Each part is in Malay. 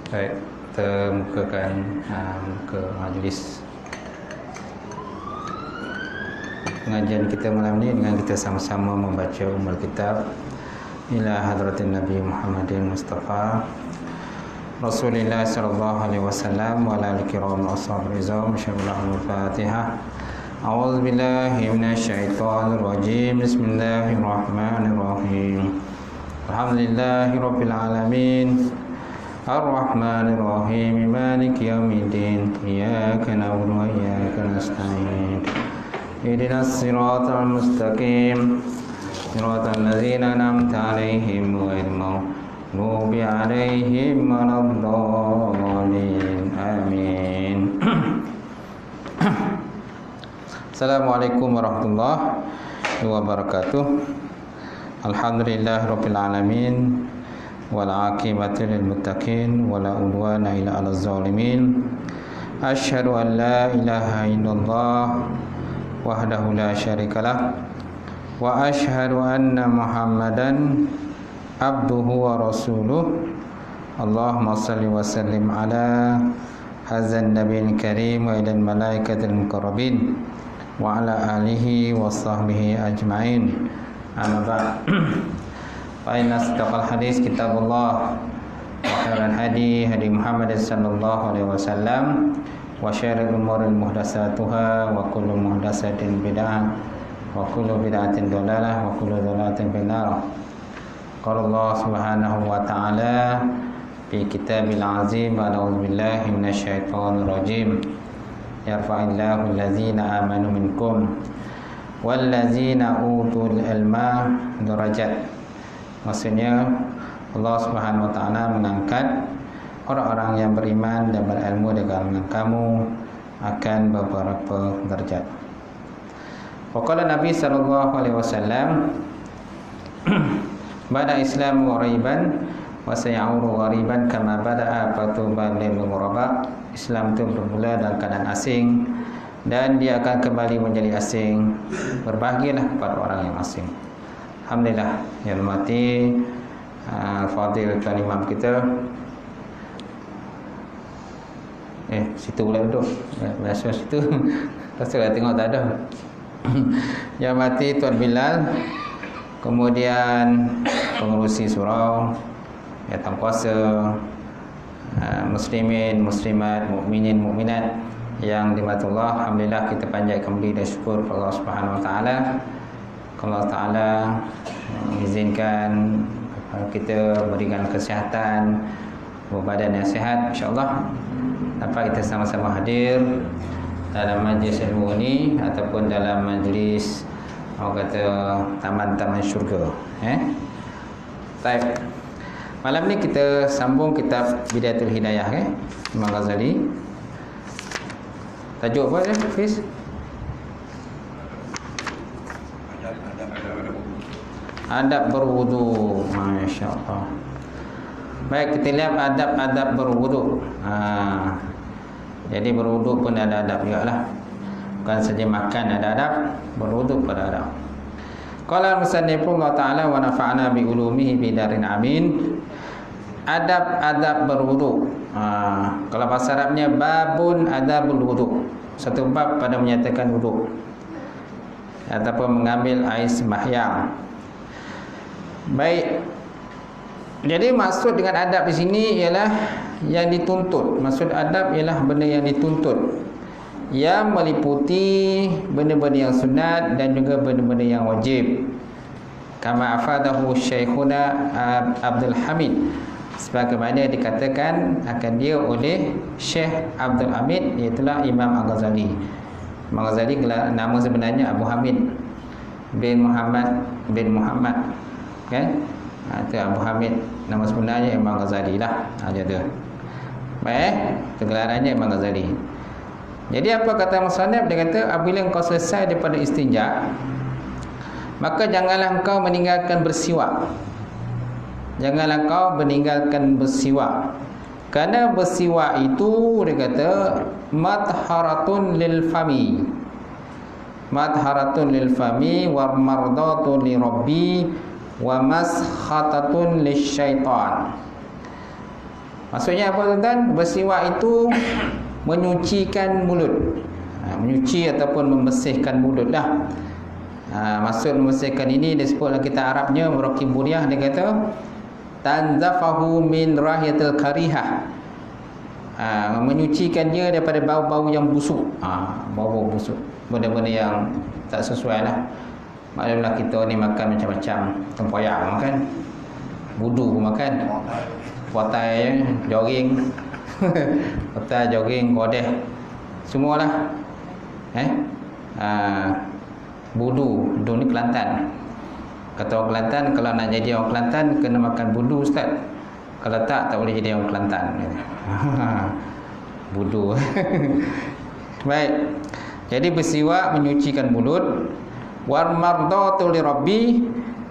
Baik, kita mukakan muka majlis pengajian kita malam ni dengan kita sama-sama membaca ummul kitab ila hadratin Nabi Muhammadin Mustafa Rasulullah sallallahu alaihi wasallam wa ala al-kiram ashab rizam syarul Fatihah. A'udzu billahi minasyaitonir rajim. Bismillahirrahmanirrahim. Alhamdulillahirabbil alamin. Ar-Rahmanir-Rahim. Maliki yaumiddin. Iyyaka na'budu wa iyyaka nasta'in. Ihdinas siratal mustaqim. Siratal ladzina an'amta 'alaihim ghairil maghdubi 'alaihim waladdallin. Amin. Assalamualaikum warahmatullahi wabarakatuh. Alhamdulillahirabbil alamin. Wal aqibatu lil muttaqin wala udwana illa 'alal zalimin. Asyhadu an la ilaha illallah wahdahu la syarikalah wa asyhadu anna Muhammadan abduhu wa rasuluh. Allahumma salli wa sallim ala hadzal nabiyil karim wa ilal malaikatil muqarrabin wa ala alihi wa sahbihi ajma'in. Amma ba'd. Fa inna asdaqal hadis kitabullah wa khairal hadi hadi Muhammad sallallahu alaihi wasallam wa syarrul umuri muhdatsatuha wa kullu muhdatsatin bid'ah wa kullu bid'atin dhalalah wa kullu dhalalatin finnar. Qala Allah subhanahu wa ta'ala fi kitabil azim, a'udzu billahi minasyaitonir rajim. Yarfa'illahu allazina amanu minkum wallazina utul ilma darajat. Maksudnya Allah Subhanahu wa taala mengangkat orang-orang yang beriman dan berilmu di kalangan kamu akan beberapa derajat. Waqala Nabi sallallahu alaihi wasallam bada Islam ghariban wa sayaudu ghariban kama bada'a fatuban lil ghuraba. Islam itu bermula dalam keadaan asing dan dia akan kembali menjadi asing. Berbahagialah kepada orang yang asing. Alhamdulillah, yang mati Fadil Tuan Imam kita. Situ boleh duduk. Biasa situ. Rasul tengok tak ada. Yang mati Tuan Bilal. Kemudian pengurusi surau, yang puasa, muslimin, muslimat, mukminin, mukminat yang dirahmati Allah. Alhamdulillah, kita panjatkan puji dan syukur kepada Allah Subhanahu wa taala. Allah Ta'ala mengizinkan kita berikan kesihatan, badan yang sihat, insyaAllah dapat kita sama-sama hadir dalam majlis ilmu ini ataupun dalam majlis orang kata taman-taman syurga. Baik. Malam ni kita sambung kitab Bidayatul Hidayah, Imam Ghazali. Tajuk apa dia, Fiz? Adab berwudu. Masya Allah. Baik, kita lihat adab-adab berwudu. Jadi berwudu pun ada adab juga lah. Bukan saja makan ada adab, berwudu pun ada adab. Qala al-musannifu Allah Ta'ala wa nafa'na bi ulumihi bidarin amin. Adab-adab berwudu. Kalau bahasa Arabnya babun adabul wudu. Satu bab pada menyatakan wudu ataupun mengambil air sembahyang. Baik. Jadi maksud dengan adab di sini ialah yang dituntut. Maksud adab ialah benda yang dituntut, yang meliputi benda-benda yang sunat dan juga benda-benda yang wajib. Kama afadahu Syekhuna Abdul Hamid, sebagaimana dikatakan akan dia oleh Syekh Abdul Hamid, iaitu Imam Al-Ghazali. Imam Ghazali nama sebenarnya Abu Hamid bin Muhammad bin Muhammad. Kan? Itu Abu Hamid, nama sebenarnya Imam Ghazali lah. Dia tu. Baik, gelarannya Imam Ghazali. Jadi apa kata musannaf? Dia kata apabila engkau selesai daripada istinja, maka janganlah engkau meninggalkan bersiwak. Janganlah engkau meninggalkan bersiwak. Kerana bersiwak itu dia kata madharatun lil fami. Madharatun lil fami wa mardatun li rabbi wa maskhatatun lisyaitan. Maksudnya apa tuan-tuan? Bersiwak itu menyucikan mulut. Menyuci ataupun membersihkan mulut lah. Maksud membersihkan ini disebut dalam kitab Arabnya Muraqib Bunyah, dia kata tanzafahu min rahiyatil karihah. Menyucikan dia daripada bau-bau yang busuk. Bau-bau busuk, benda-benda yang tak sesuai lah. Maklumlah kita ni makan macam-macam. Tempoyak makan, budu pun makan, potai, jogging potai, jogging, kodeh, semualah. Budu ni Kelantan. Kata orang Kelantan, kalau nak jadi orang Kelantan kena makan budu ustaz. Kalau tak boleh jadi orang Kelantan. Budu. Baik. Jadi bersiwak menyucikan mulut, war mardatu li rabbi,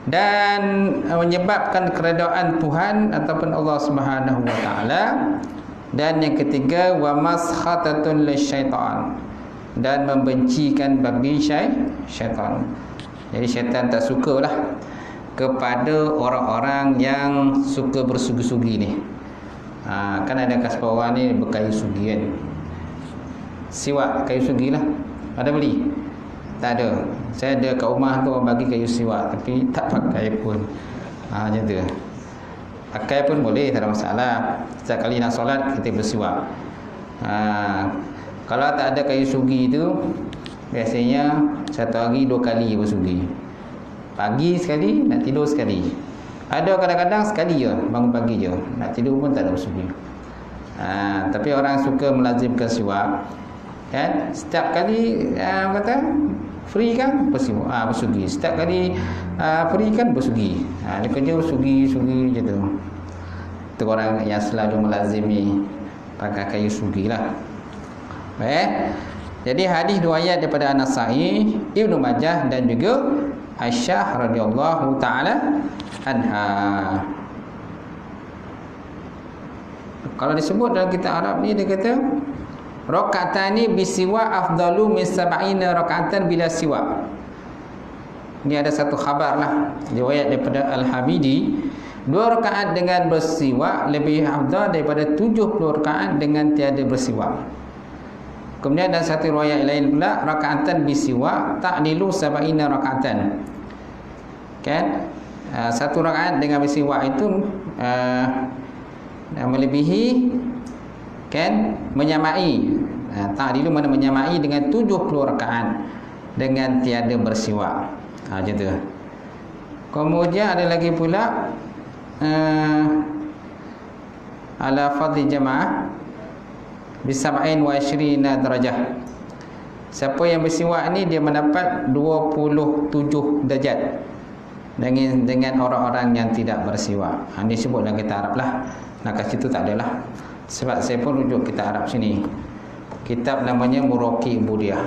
dan menyebabkan keredaan Tuhan ataupun Allah Subhanahu wa taala. Dan yang ketiga wa maskhatatun lisyaitan, dan membencikan bagi syaitan. Jadi syaitan tak sukalah kepada orang-orang yang suka bersugi-sugi ni. Kan ada kasar orang ni berkayu sugi kan. Siwak kayu sugi lah. Ada beli? Tak ada. Saya ada kat rumah tu orang bagi kayu siwak, tapi tak pakai pun. Macam tu. Pakai pun boleh, tak ada masalah. Setiap kali nak solat kita bersiwak. Kalau tak ada kayu sugi tu, biasanya satu hari 2 kali bersugi. Pagi sekali, nak tidur sekali. Ada kadang-kadang sekali je, bangun pagi je, nak tidur pun tak ada bersugi. Tapi orang suka melazimkan siwak kan. Setiap kali kata free kan bersugi. Setiap kali free kan bersugi. Dia kerja sugi je tu. Itu orang yang selalu melazimi pakai kayu sugi lah. Baik. Jadi hadis riwayat daripada An-Nasa'i, Ibnu Majah dan juga Aisyah radhiyallahu taala anha. Kalau disebut dalam kitab Arab ni dia kata rakaatani bisiwa afdalu min 70 rakaatan bila siwa. Ini ada satu khabar lah riwayat daripada Al-Hamidi, 2 rakaat dengan bersiwak lebih afdal daripada 70 rakaat dengan tiada bersiwak. Kemudian ada satu riwayat lain pula, rakaatan bisiwak ta'dilu 70 rakaatan. Kan? Satu rakaat dengan bersiwak itu melebihi, kan, menyamai. Ta'dilu mana menyamai dengan 70 rakaat dengan tiada bersiwak. Macam tu. Kemudian ada lagi pula ala fadli jamaah bisab'in wa 20 darajah. Siapa yang bersiwak ni dia mendapat 27 darjat dengan orang-orang yang tidak bersiwak. Ini sebut dalam kitab Arab lah. Nak kat situ tak adalah. Sebab saya pun rujuk kitab Arab sini. Kitab namanya Muraqib Bunyah.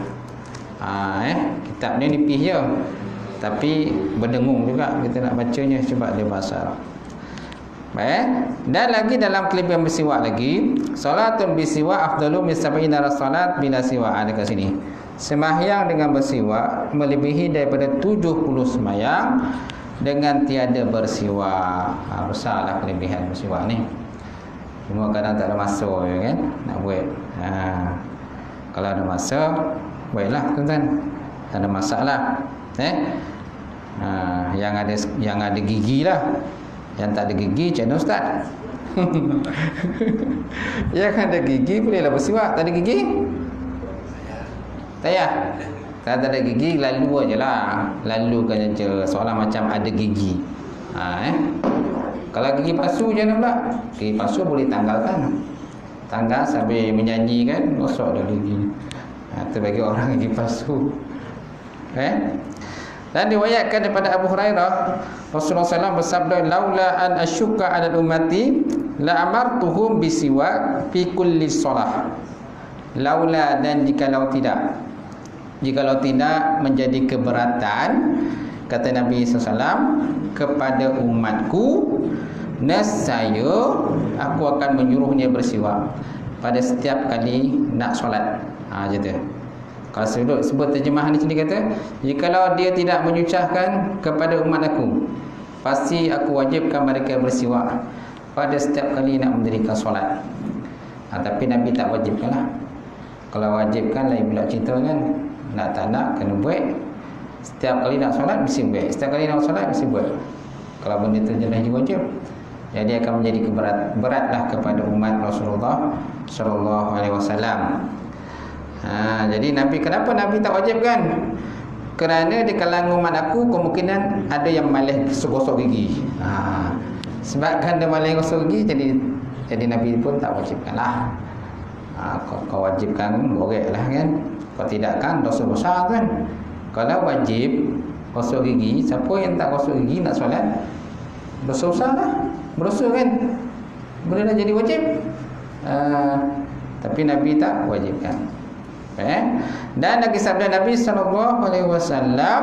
Kitab ni nipis je, tapi berdengung juga kita nak bacanya sebab dia bahasa Arab. Baik. Dan lagi dalam kelebihan bersiwak lagi, salatun bisiwak afdalu min 70 salat bila siwak. Ada kat sini. Sembahyang dengan bersiwak melebihi daripada 70 sembahyang dengan tiada bersiwak. Besarlah kelebihan bersiwak ni. Cuma kadang tak ada masa ya kan nak buat. Kalau ada masa, buatlah tuan-tuan. Tak ada masalah. Yang ada gigi lah. Yang tak ada gigi macam mana ustaz? Yang ada gigi bolehlah bersiwak. Tak ada gigi? Tak payah. Tak ada gigi, lalu aje lah. Lalukan je seolah macam ada gigi. Kalau gigi palsu macam mana pula? Gigi palsu boleh tanggalkan. Tanggal sambil menyanyi kan, gosok dah gigi. Itu bagi orang gigi palsu. Dan diwayatkan daripada Abu Hurairah, Rasulullah SAW bersabda, laula an asyukka 'ala ummati la amartuhum bisiwak fi kulli shalah. Laula, dan jikalau tidak menjadi keberatan, kata Nabi SAW, kepada umatku, nescaya aku akan menyuruhnya bersiwak pada setiap kali nak solat. Gitu. Kalau sebut terjemahan di sini kata, jikalau dia tidak menyucahkan kepada umat aku, pasti aku wajibkan mereka bersiwak pada setiap kali nak mendirikan solat. Tapi Nabi tak wajibkan lah. Kalau wajibkan lain pula cerita kan. Nak tak nak kena buat. Setiap kali nak solat mesti buat. Setiap kali nak solat mesti buat. Kalau benda tu jelas wajib, jadi akan menjadi beratlah kepada umat Rasulullah sallallahu alaihi wasallam. Jadi Nabi, kenapa Nabi tak wajibkan? Kerana di kalangan umat aku kemungkinan ada yang malas gosok gigi. Sebabkan dia malas gosok gigi, jadi Nabi pun tak wajibkanlah. Kau wajibkan goreklah kan. Kalau tidak kan dosa besar kan. Kalau wajib gosok gigi, siapa yang tak gosok gigi nak solat, dosa besar lah, berdosa kan. Boleh dah jadi wajib. Tapi Nabi tak wajibkan. Dan lagi sabda Nabi sallallahu alaihi wasallam,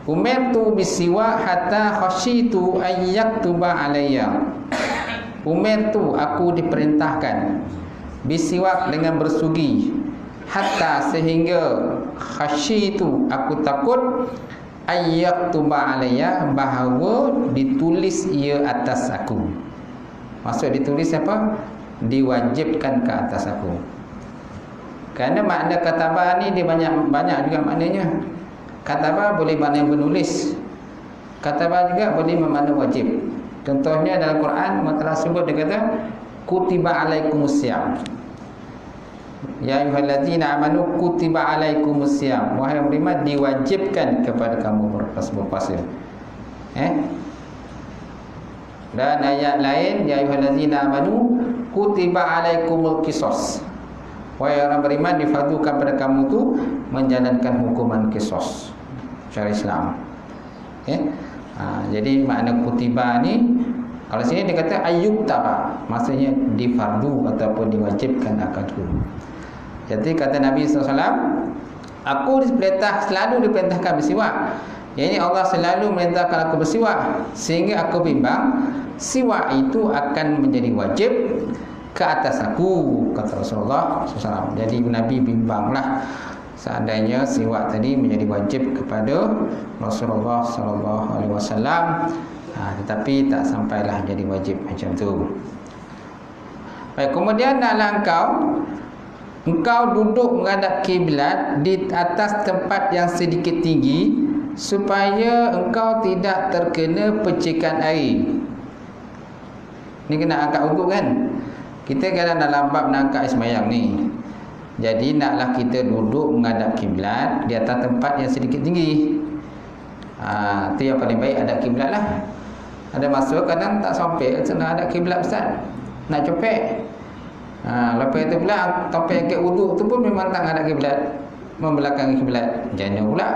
umirtu bisiwak hatta khasyitu an yaktuba alayya. Umirtu, aku diperintahkan, bisiwak dengan bersugi, hatta sehingga khasyitu, aku takut, an yaktuba alayya, bahawa ditulis ia atas aku. Maksud ditulis apa? Diwajibkan ke atas aku. Kerana makna katabah ni dia banyak juga maknanya. Katabah boleh makna menulis. Katabah juga boleh bermakna wajib. Contohnya dalam Quran Allah Taala sebut, dia kata kutiba alaikumusiyam. Ya ayyuhallazina amanu kutiba alaikumusiyam. Wahai beriman, diwajibkan kepada kamu berpuasa. Dan ayat lain, ya ayyuhallazina amanu kutiba alaikumul qisas. Wahai orang beriman, difardukan pada kamu tu menjalankan hukuman qisas syariat Islam. Jadi makna kutiba ni, kalau sini dia kata ayyuktaba, maksudnya difardu ataupun diwajibkan akanku. Jadi kata Nabi SAW, aku selalu diperintahkan bersiwak. Yang ini Allah selalu memerintahkan aku bersiwak, sehingga aku bimbang siwak itu akan menjadi wajib ke atas aku, kata Rasulullah SAW. Jadi Nabi bimbanglah seandainya siwak tadi menjadi wajib kepada Rasulullah SAW. Tetapi tak sampailah jadi wajib macam tu. Baik, kemudian dalam engkau duduk menghadap kiblat di atas tempat yang sedikit tinggi, supaya engkau tidak terkena percikan air. Ni kena angkat wuduk kan. Kita kadang dalam bab nak angkat sembahyang ni, jadi naklah kita duduk menghadap kiblat di atas tempat yang sedikit tinggi. Itu yang paling baik, ada kiblat lah. Ada masa kadang tak sampai nak ada kiblat ustaz, nak cepek. Lepas itu pula sampai angkat wuduk tu pun memang tak ada kiblat, membelakangi kiblat. Jangan pula.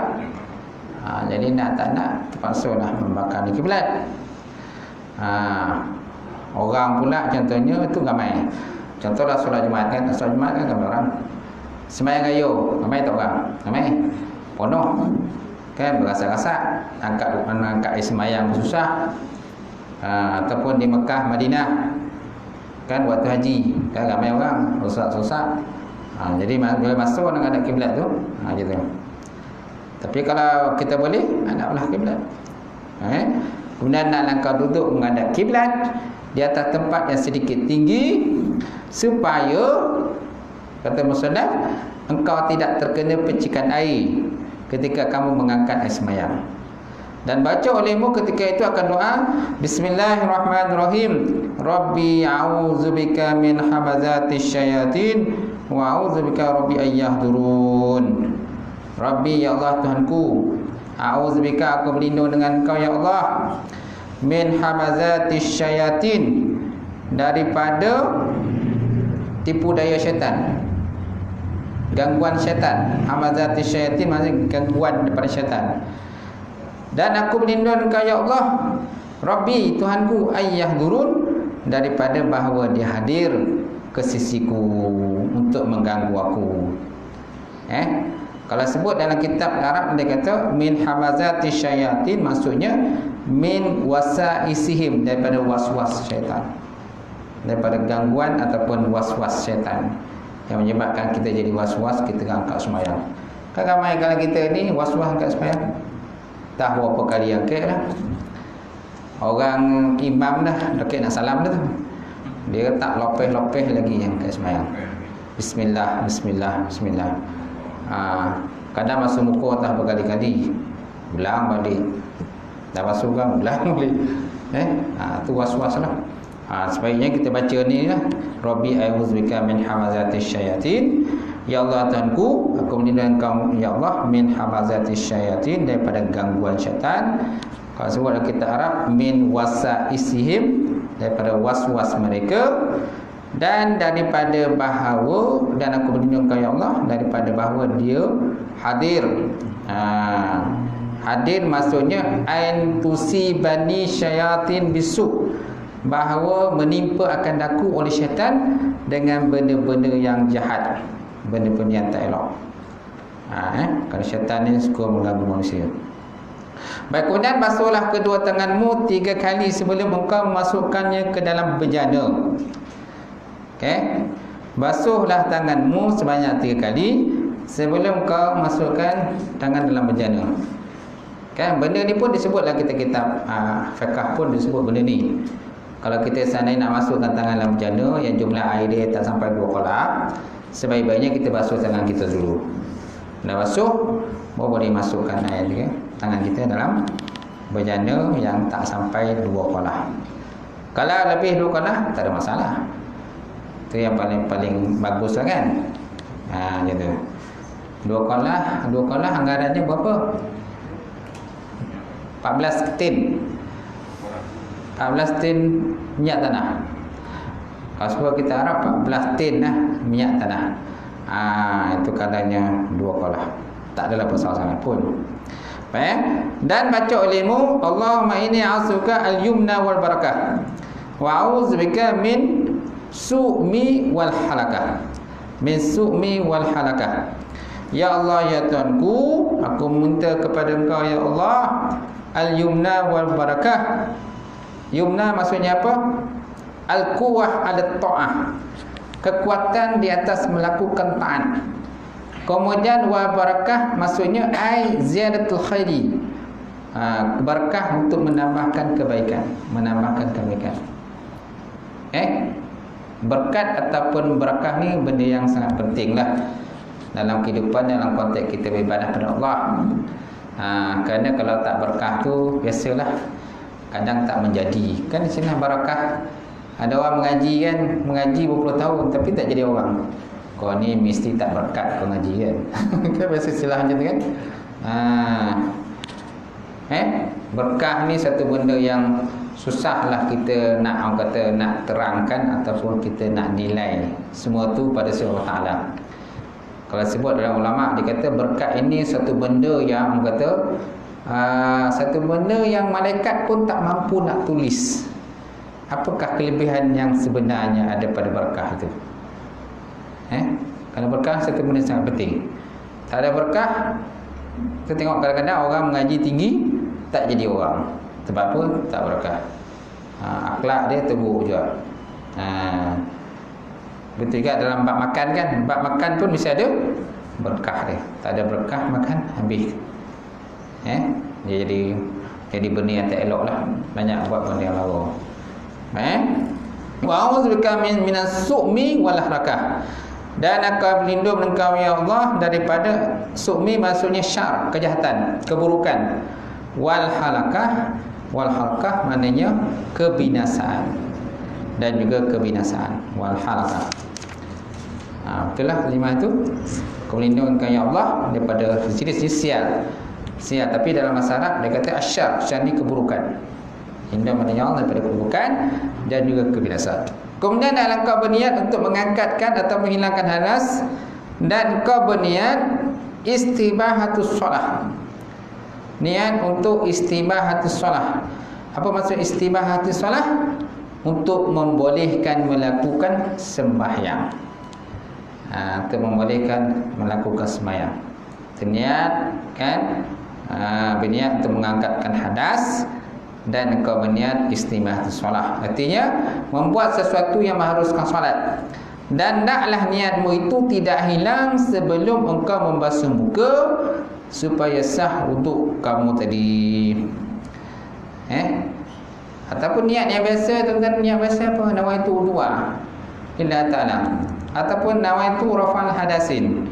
Jadi nak tak nak terpaksa lah membelakangi kiblat. Orang pula contohnya itu ramai. Contohlah solat Jumaat kan, solat Jumaat kan ramai orang. Sembahyang kayu, ramai tak orang? Ramai. Penuh. Kan berasa-rasa angkat air sembahyang susah. Ataupun di Mekah, Madinah. Kan waktu haji, kan ramai orang, susah-susah. Jadi bila masuk nak ada kiblat tu, gitu. Tapi kalau kita boleh, naklah kiblat. Kemudian nak langkah duduk menghadap kiblat di atas tempat yang sedikit tinggi, supaya kata musannaf, engkau tidak terkena percikan air ketika kamu mengangkat air sembahyang. Dan baca olehmu ketika itu akan doa, Bismillahirrahmanirrahim, Rabbi a'udzubika min hamazatis syayatin wa a'udzubika rabbi ayyahdurun. Rabbi, ya Allah Tuhanku, a'udzubika, aku berlindung dengan Engkau ya Allah, min hamazatis syayatin, daripada tipu daya syaitan, gangguan syaitan. Hamazatis syayatin maksudnya gangguan daripada syaitan. Dan aku berlindung Engkau ya Allah, Rabbi, Tuhanku, ayyahdurun, daripada bahawa dia hadir ke sisiku untuk mengganggu aku. Kalau sebut dalam kitab Arab, dia kata min hamazati syayatin, maksudnya min wasaisihim, daripada was-was syaitan. daripada gangguan ataupun was-was syaitan yang menyebabkan kita jadi was-was kita angkat sembahyang. Kan ramai kalau kita ni was-was angkat sembahyang, dah berapa kali angkat dah. Orang imam dah dekat nak salam dah tu, dia tak lopeh-lopeh lagi yang angkat sembahyang. Bismillah, bismillah, bismillah. Kadang masuk muka atas berkali-kali, ulang balik, dah masuk kan ulang balik. Tu was-was lah. Sebaiknya kita baca ni lah, Rabbi a'udzubika min hamazatis syayatin. Ya Allah Tuhanku, aku melindungi engkau ya Allah min hamazatis syayatin, daripada gangguan syaitan. Kalau sebut dalam kitab Arab, min wasaisihim, daripada was-was mereka, dan daripada bahawa, dan aku berlindung engkau ya Allah daripada bahawa dia hadir. Hadir maksudnya ain tusibani syayatin bisu, bahawa menimpa akan daku oleh syaitan dengan benda-benda yang jahat, benda-benda yang tak elok. Kalau syaitan ni suka mengganggu manusia. Baik, kemudian basuhlah kedua tanganmu 3 kali sebelum engkau memasukkannya ke dalam bejana. Okey, basuhlah tanganmu sebanyak 3 kali sebelum kau masukkan tangan dalam bejana. Kan benda ni pun disebut dalam kitab-kitab fiqh pun disebut benda ni. Kalau kita seandainya nak masukkan tangan dalam bejana yang jumlah air dia tak sampai 2 kolak, sebaik-baiknya kita basuh tangan kita dulu. Dah basuh, baru boleh masukkan air dia, tangan kita dalam bejana yang tak sampai 2 kolak. Kalau lebih 2 kolak, tak ada masalah. Itu yang paling bagus lah kan. Gitu. 2 kolak anggarannya berapa? 14 tin. 14 tin minyak tanah. Kalau sebab kita harap 14 tin lah minyak tanah. Itu kadarnya 2 kolak. Tak adalah besar sangat pun. Baik. Dan baca olehmu, Allahumma inni a'udzuka al-yumna wal barakah wa a'udzubika min su'mi wal halakah. Min su'mi wal halakah. Ya Allah ya Tuhanku, aku minta kepada engkau ya Allah al-yumna wal barakah. Yumna maksudnya apa? Al-quwwah ala ta'ah, kekuatan di atas melakukan taat. Kemudian wal barakah maksudnya ai ziyadatul khairi, berkah untuk menambahkan kebaikan, berkat ataupun berkah ni benda yang sangat penting lah dalam kehidupan, dalam konteks kita beribadah kepada Allah. Kerana kalau tak berkah tu biasalah kadang tak menjadi. Kan di sini barakah, ada orang mengaji berpuluh tahun tapi tak jadi orang. Kau ni mesti tak berkat kau ngaji kan. Kan biasa istilah macam tu kan. Berkah ni satu benda yang susahlah kita nak, orang kata nak terangkan ataupun kita nak nilai. Semua tu pada Allah Taala. Kalau sebut dalam ulama, dia kata berkat ini satu benda yang, orang kata satu benda yang malaikat pun tak mampu nak tulis. Apakah kelebihan yang sebenarnya ada pada berkah itu? Kalau berkah satu benda sangat penting. Tak ada berkah, kita tengok kadang-kadang orang mengaji tinggi tak jadi orang. Sebab apa? Tak berkah. Akhlak dia terburuk juga. Betul juga dalam bab makan kan. Bab makan pun mesti ada berkah dia. Tak ada berkah makan habis. Dia jadi benda yang tak elok lah. Banyak buat benda yang lara. Wa a'udzubika minas su'mi wal harakah. Dan aku berlindung engkau ya Allah daripada su'mi maksudnya syar, kejahatan, keburukan. Wal halakah maknanya kebinasaan. Dan juga kebinasaan. Wal halakah. Betul lah kalimah itu. Aku berlindung engkau ya Allah daripada jenis sial. Sial, tapi dalam bahasa Arab dia kata asyar. Syar ni keburukan. Hindar maknanya Allah daripada keburukan dan juga kebinasaan. Kemudian dalam kau berniat untuk mengangkatkan atau menghilangkan hadas, dan kau berniat istibahatus solah. Niat untuk istibahatus solah. Apa maksud istibahatus solah? Untuk membolehkan melakukan sembahyang. Untuk membolehkan melakukan sembahyang. Berniat kan? Berniat untuk mengangkatkan hadas dan engkau berniat istimah solat. Artinya membuat sesuatu yang mengharuskan solat. Dan naklah niatmu itu tidak hilang sebelum engkau membasuh muka supaya sah wuduk kamu tadi. Ataupun niat yang biasa, tuan-tuan, niat biasa apa? Nawaitu wudu'a lillahi ta'ala. Ataupun nawaitu rafa'al hadasil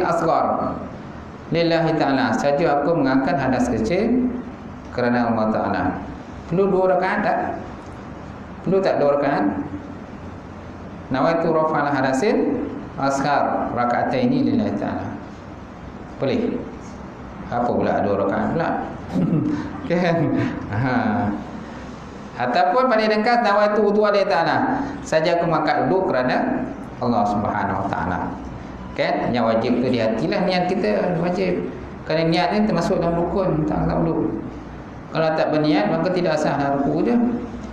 asghar lillahi ta'ala. Saja aku mengangkat hadas kecil kerana Allah Ta'ala. Perlu 2 rakaat tak? Perlu tak 2 rakaat? Nawaitu rafa'al hadasil asghar raka'ataini lillahi ta'ala. Boleh? Apa pula 2 rakaat pula? Kan? Ataupun paling dekat nawaitu wudu'a lillahi ta'ala. Saja aku mengangkat wuduk kerana Allah Subhanahu Wa Ta'ala. Kan? Yang wajib tu di hatilah niat kita wajib. Kerana niat ni termasuk dalam rukun tak wuduk. Kalau tak berniat maka tidak sah dalam rukun je.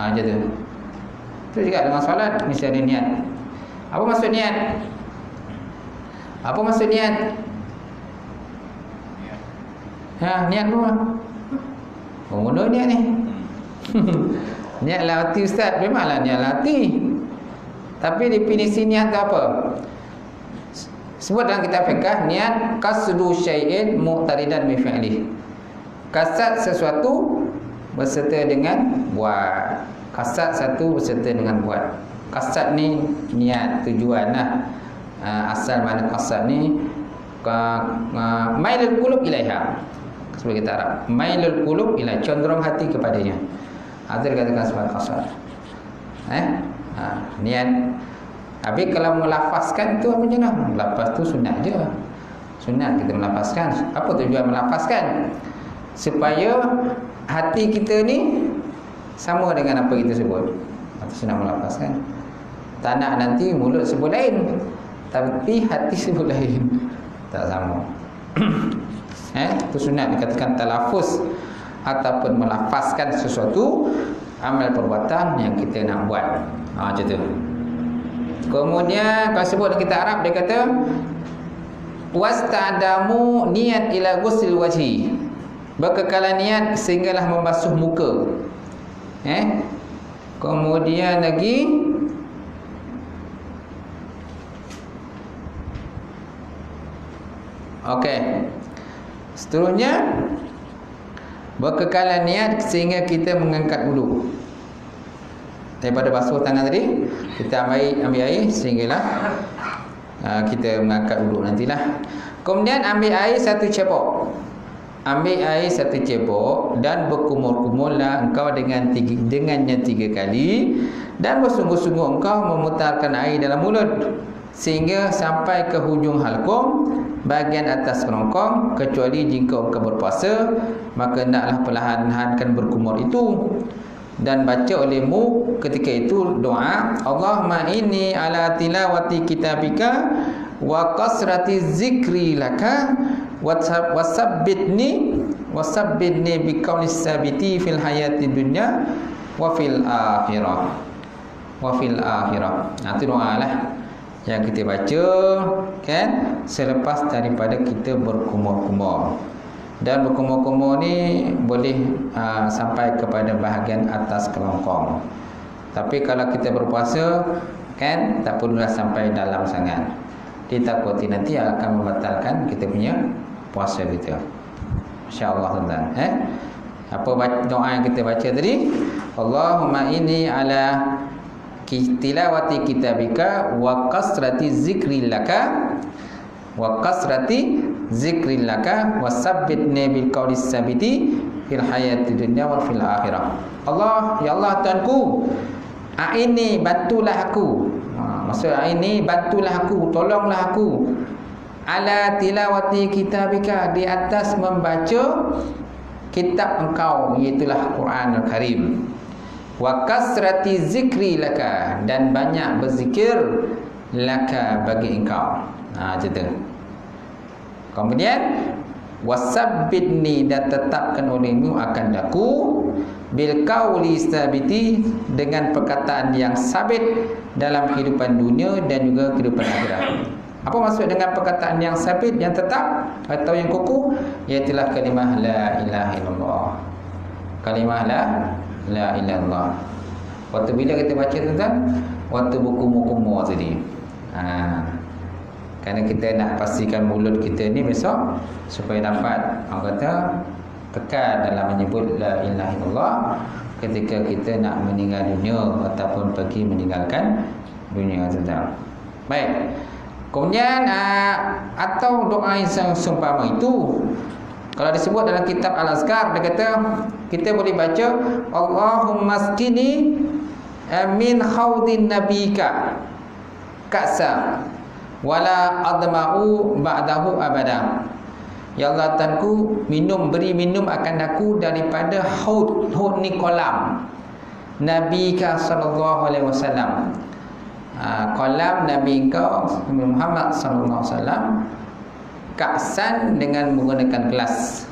Macam tu. Itu juga dengan solat mesti ada niat. Apa maksud niat? Apa maksud niat? Niat tu. Mengundur niat ni. Niat latih ustaz, memanglah niat latih. Tapi definisi niat tu apa? Sebut dalam kitab fiqh, niat qasdu syai'in muqtaridan bi fi'lih. Kasat sesuatu berserta dengan buat. Kasat satu berserta dengan buat. Kasat ni niat, tujuan lah. Asal mana kasat ni mailul qulub ilaiha. Sebagai kita Arab, mailul qulub ilaiha, condong hati kepadanya. Itu dikatakan sebagai kasat. Niat. Habis kalau melafazkan tu apa jenis? Melafaz tu sunat je. Sunat kita melafazkan. Apa tujuan melafazkan? Supaya hati kita ni sama dengan apa kita sebut. Atau sunat melafazkan. Tak nak nanti mulut sebut lain, tapi hati sebut lain. Tak sama. Itu sunat dikatakan talafuz ataupun melafazkan sesuatu amal perbuatan yang kita nak buat. Macam tu. Kemudian kalau sebut dalam kitab Arab dia kata wasta'damu niat ila ghusl wajhi. Berkekalan niat sehinggalah membasuh muka. Kemudian lagi seterusnya berkekalan niat sehingga kita mengangkat wuduk. Daripada basuh tangan tadi, kita ambil air sehinggalah kita mengangkat wuduk nantilah. Kemudian ambil air 1 cepok. Ambil air 1 cepok dan berkumur-kumurlah engkau dengannya 3 kali, dan bersungguh-sungguh engkau memutarkan air dalam mulut sehingga sampai ke hujung halqum bahagian atas kerongkong, kecuali jika engkau berpuasa, maka hendaklah perlahan-lahankan berkumur itu. Dan baca olehmu ketika itu doa, Allahumma inni ala tilawati kitabika wa qasrati zikri laka wasabbitni biqaulis sabiti fil hayati dunya wa fil akhirah. Itu doa lah yang kita baca kan selepas daripada kita berkumur-kumur. Dan berkumur-kumur ni boleh sampai kepada bahagian atas kelongkong. Tapi kalau kita berpuasa kan tak perlulah sampai dalam sangat. Ditakuti nanti akan membatalkan kita punya puasa kita. Insya-Allah tuan-tuan. Apa doa yang kita baca tadi? Allahumma inni ala tilawati kitabika wa qasrati zikri laka wasabbitni bil qaulis sabiti fil hayati dunya wa fil akhirah. Allah, ya Allah Tuanku, aini bantulah aku. Maksud aini bantulah aku, tolonglah aku. Ala tilawati kitabika, di atas membaca kitab engkau, iaitulah Quranul Karim. Wa kasrati zikri laka, dan banyak berzikir laka bagi engkau. Macam tu. Kemudian wasabbitni, dan tetapkan olehmu akan daku bil qauli sabiti, dengan perkataan yang sabit dalam kehidupan dunia dan juga kehidupan akhirat. Apa maksud dengan perkataan yang sabit, yang tetap atau yang kukuh? Iaitulah kalimah la ilaha illallah. kalimah la ilaha illallah. Waktu bila kita baca tuan-tuan? Waktu berkumur-kumur tadi. Kerana kita nak pastikan mulut kita ni besok supaya dapat, orang kata, kekal dalam menyebut la ilaha illallah ketika kita nak meninggal dunia ataupun pergi meninggalkan dunia, tuan-tuan. Baik. Kemudian atau doa yang seumpama itu, kalau disebut dalam kitab Al-Azkar, dia kata kita boleh baca Allahumma askini min khawdin nabika ka'sa wala adma'u ba'dahu abada. Ya Allah, Tuhanku, beri minum akan aku daripada haud ni kolam nabika sallallahu alaihi wasallam. Kolam Nabi engkau Muhammad sallallahu alaihi wasallam, ka'san dengan menggunakan gelas.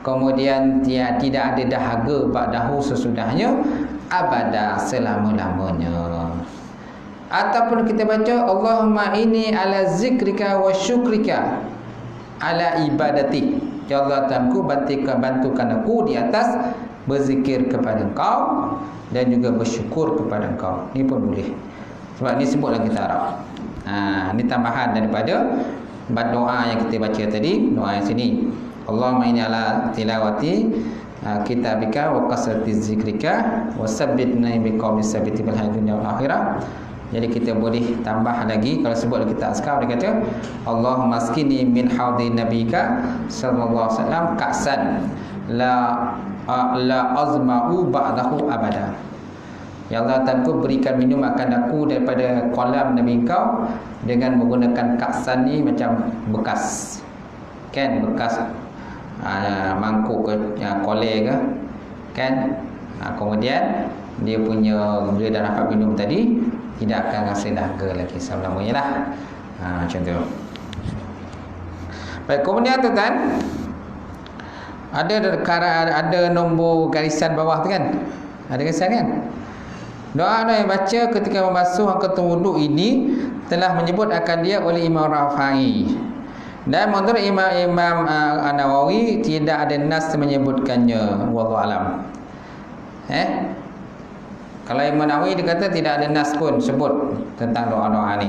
Kemudian tidak ada dahaga ba'dahu sesudahnya, abada, selama-lamanya. Ataupun kita baca Allahumma inni ala zikrika wa syukrika ala ibadati. Ya Allah, Tuhanku, bantukan aku di atas berzikir kepada Engkau dan juga bersyukur kepada Engkau. Ini pun boleh. Sebab ni sebut dalam kitab Arab. Ini tambahan daripada doa yang kita baca tadi. Doa yang sini, Allahumma inni ala tilawati kitabika wa kasrati zikrika wa sabbitni biqawli sabbiti bil hayati dunya wal akhirah. Jadi kita boleh tambah lagi. Kalau sebut dalam kitab Azkar, dia kata Allahumma askini min haudi nabika sallallahu alaihi wasallam ka'san la azma'u ba'dahu abada. Ya Allah, Tuhanku, berikan minum akan aku daripada kolam Nabi engkau dengan menggunakan ka'san ni macam bekas, kan, bekas mangkuk ke kolej ke, kan. Kemudian dia punya, bila dah dapat minum tadi, tidak akan rasa dahaga lagi selama-lamanya lah. Macam tu. Baik, kemudian tuan-tuan, ada nombor garisan bawah tu kan? Ada garisan kan? Doa yang baca ketika membasuh angkatan wuduk ini telah menyebut akan dia oleh Imam Rafi'i. Dan menurut Imam An-Nawawi tidak ada nas menyebutkannya. Wallahu alam. Kalau Imam Nawawi dia kata tidak ada nas pun sebut tentang doa-doa ni.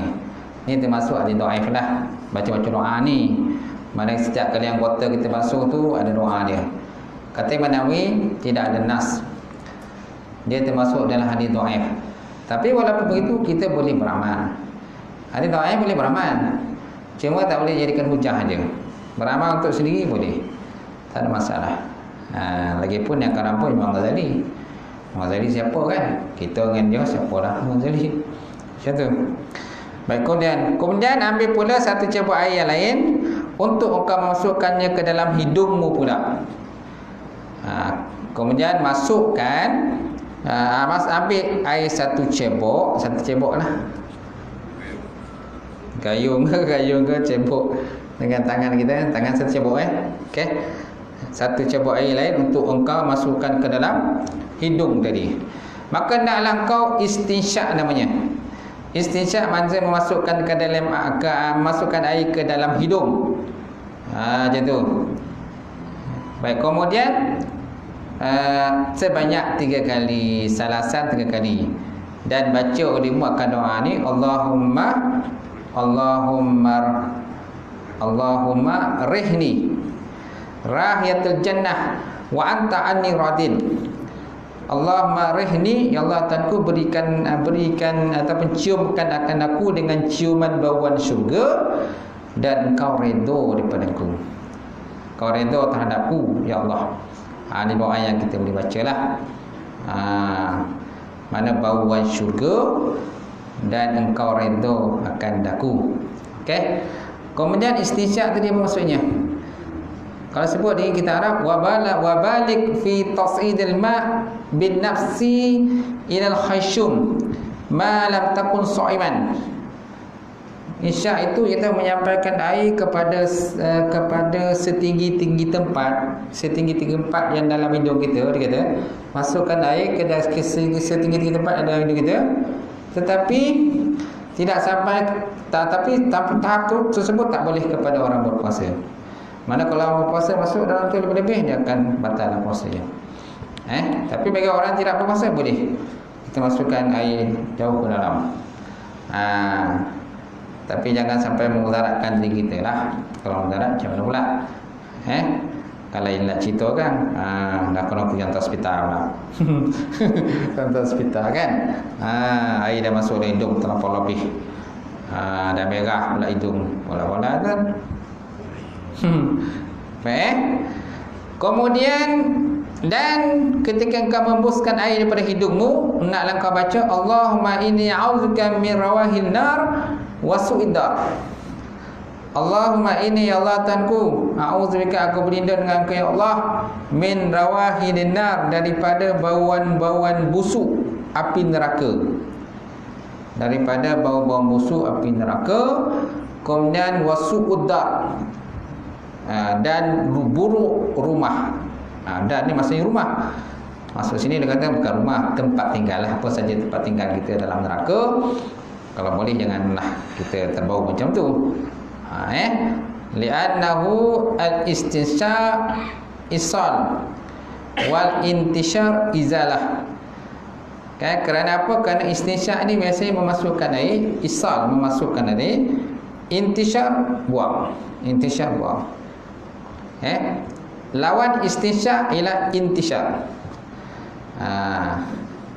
Ni termasuk ada doa lah. Baca-baca doa ni. Mana setiap kali anggota kita basuh tu ada doa dia. Kata Imam Nawawi tidak ada nas. Dia termasuk dalam hadis dhaif. Tapi walaupun begitu kita boleh beramal. Hadis dhaif boleh beramal. Cuma tak boleh jadikan hujah aja. Beramal untuk sendiri boleh. Tak ada masalah. Lagipun yang akan rampung Imam Ghazali. Imam Ghazali siapa kan? Kita dengan dia siapalah Imam Ghazali. Macam tu. Baik, kemudian ambil pula satu cebok air yang lain untuk engkau memasukkannya ke dalam hidungmu pula. Kemudian masukkan, ambil air satu cebok lah. Gayung ke cebok dengan tangan kita, tangan satu cebok okey. Satu cebok air lain untuk engkau masukkan ke dalam hidung tadi. Maka naklah engkau istinsyak namanya. Istinsyak maksudnya memasukkan ke dalam masukkan air ke dalam hidung. Macam tu. Baik, kemudian sebanyak 3 kali, salasan 3 kali. Dan baca olehmu akan doa ni, Allahumma rihni rahiyatul jannah wa anta anni radin. Allahumma rihni, ya Allah, Tuhanku, berikan ataupun ciumkan akan aku dengan ciuman bauan syurga dan engkau redha daripada aku. Kau redha terhadapku, ya Allah. Ini doa yang kita boleh bacalah. Mana bauan syurga dan engkau redha akan aku. Okey. Kemudian istinsyak tadi apa maksudnya? Kalau sebut di kitab Arab, wabalik fi tas'idil ma' bin nafsi ilal khayshum ma lam takun sha'iman. Insya itu kita menyampaikan air kepada setinggi-tinggi tempat yang dalam hidung kita. Dia kata masukkan air ke setinggi-tinggi tempat yang dalam hidung kita, tetapi tidak sampai, tapi tahap tersebut tak boleh kepada orang berpuasa. Mana kalau puasa masuk dalam tu lebih-lebih, dia akan batal puasa dia. Tapi bagi orang tidak berpuasa boleh kita masukkan air jauh ke dalam. Tapi jangan sampai memudaratkan diri kita lah. Kalau mudarat macam mana pula? Kalau nak cerita kan, dah kena pergi hantar hospital pula. Hantar hospital kan. Air dah masuk dalam hidung terlampau lebih. Dah merah pula hidung. Bola-bola kan. Kemudian, dan ketika engkau membuskan air daripada hidungmu, naklah engkau baca Allahumma inni a'udzubika min rawahin nar wa su'id dar. Allahumma inni, ya Allah Tuhanku, a'udzubika, aku berlindung dengan Engkau ya Allah, min rawahin nar, daripada bauan-bauan busuk api neraka. Daripada bau-bau busuk api neraka. Kemudian wa su'ud dar, dan buruk rumah. Dan ni maksudnya rumah. Masuk sini dia kata bukan rumah, tempat tinggal lah. Apa saja tempat tinggal kita dalam neraka. Kalau boleh janganlah kita terbau macam tu. Li'annahu al-istinsya isal wal intishar izalah. Kerana apa? Kerana istinsya ni biasanya memasukkan air, isal memasukkan air, intishar buang. Intishar buang. Lawan istinsya ialah intishar.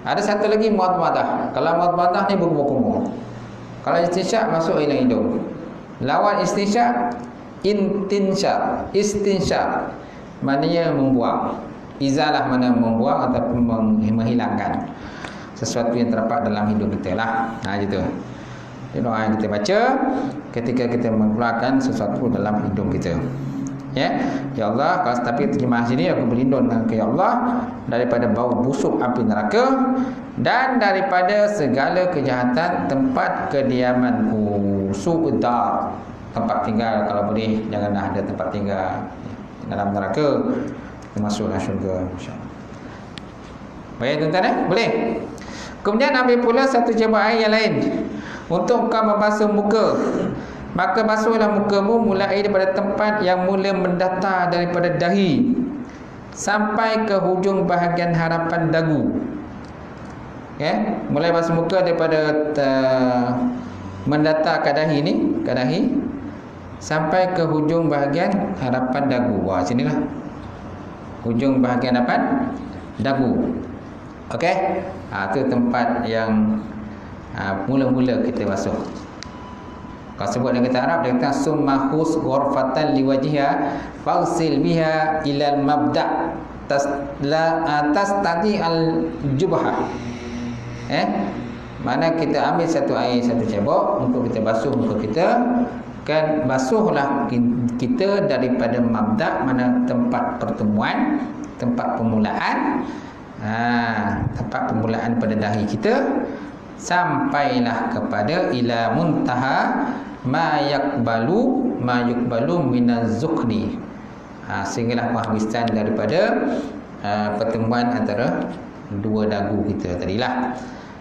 Ada satu lagi muadmadah. Kalau muadmadah ni berkumur-kumur. Kalau istinsya masuk dalam hidung. Lawan istinsya intinsyar. Istinsyar maknanya membuang. Izalah mana membuang ataupun menghilangkan sesuatu yang terdapat dalam hidung kita lah. Gitu. Itu doa yang kita baca ketika kita mengeluarkan sesuatu dalam hidung kita. Ya Allah, kalau tapi terjemah sini, aku berlindung dengan ya Allah daripada bau busuk api neraka dan daripada segala kejahatan tempat kediamanku. Su'udar, tempat tinggal. Kalau boleh janganlah ada tempat tinggal dalam neraka, masuklah syurga insya-Allah. Baik tuan-tuan, boleh. Kemudian ambil pula satu jabah air yang lain untuk kau membasuh muka. Maka basuhlah mukamu mulai daripada tempat yang mula mendatar daripada dahi sampai ke hujung bahagian harapan dagu. Mulai basuh muka daripada mendatar ke dahi ni, ke dahi sampai ke hujung bahagian harapan dagu. Sinilah hujung bahagian harapan dagu. Itu tempat yang mula-mula kita basuh. Kalau sebut dalam kata Arab, dia kata summa khus ghurfatan liwajhiha faghsil biha ila al-mabda' tastati al-jubha. Mana kita ambil satu air, satu cebok untuk kita basuh muka kita. Kan basuhlah kita daripada mabda', mana tempat pertemuan, tempat permulaan. Tempat permulaan pada dahi kita, sampailah kepada ila muntaha ma yaqbalu minaz zukhni. Sehinggalah penghabisan daripada pertemuan antara dua dagu kita tadilah.